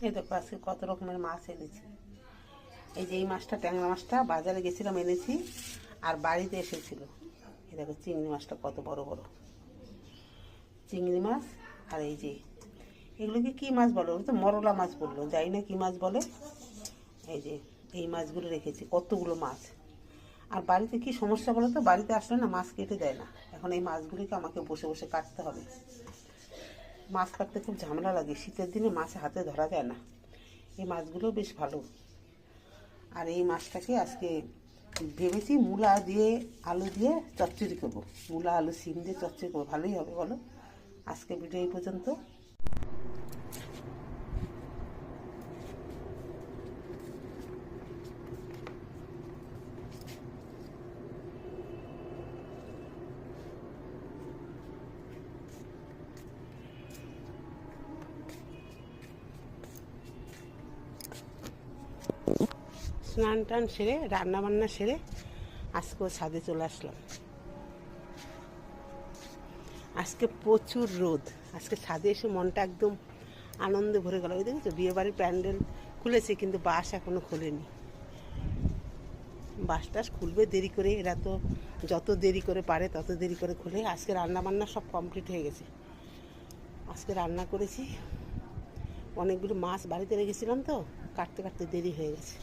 এই দেখো আজকে কত রকমের মাছ এনেছি। এই যে এই মাছটা, ট্যাংরা মাছটা বাজারে গেছিলাম এনেছি, আর বাড়িতে এসেছিল। এই দেখো চিংড়ি মাছটা কত বড় বড় চিংড়ি মাছ। আর এই যে এগুলোকে কী মাছ বলে, ওগুলো তো মরলা মাছ বললো, জানি না কী মাছ বলে। এই যে এই মাছগুলো রেখেছি, কতগুলো মাছ। আর বাড়িতে কি সমস্যা বলো তো, বাড়িতে আসলে না মাছ কেটে দেয় না। এখন এই মাছগুলিকে আমাকে বসে বসে কাটতে হবে। মাছ কাটতে খুব ঝামেলা লাগে, শীতের দিনে মাছ হাতে ধরা যায় না। এই মাছগুলো বেশ ভালো। আর এই মাছটাকে আজকে ভেবেছি মূলা দিয়ে আলু দিয়ে চচ্চড়ি করবো। মূলা আলু সিম দিয়ে চচ্চড়ি করবো, ভালোই হবে বলো। আজকে ভিডিও এই পর্যন্ত। স্নান টান সেরে রান্না বান্না সেরে আজকেও ছাদে চলে আসলাম। আজকে প্রচুর রোদ। আজকে ছাদে এসে মনটা একদম আনন্দে ভরে গেল। ওই দেখেছো বিয়ে বাড়ির প্যান্ডেল খুলেছে, কিন্তু বাস এখনো খোলেনি। বাস টাস খুলবে দেরি করে, এরা তো যত দেরি করে পারে তত দেরি করে খুলে। আজকে রান্না বান্না সব কমপ্লিট হয়ে গেছে। আজকে রান্না করেছি, অনেকগুলো মাছ বাড়িতে রেখেছিলাম তো, কাটতে কাটতে দেরি হয়ে গেছে।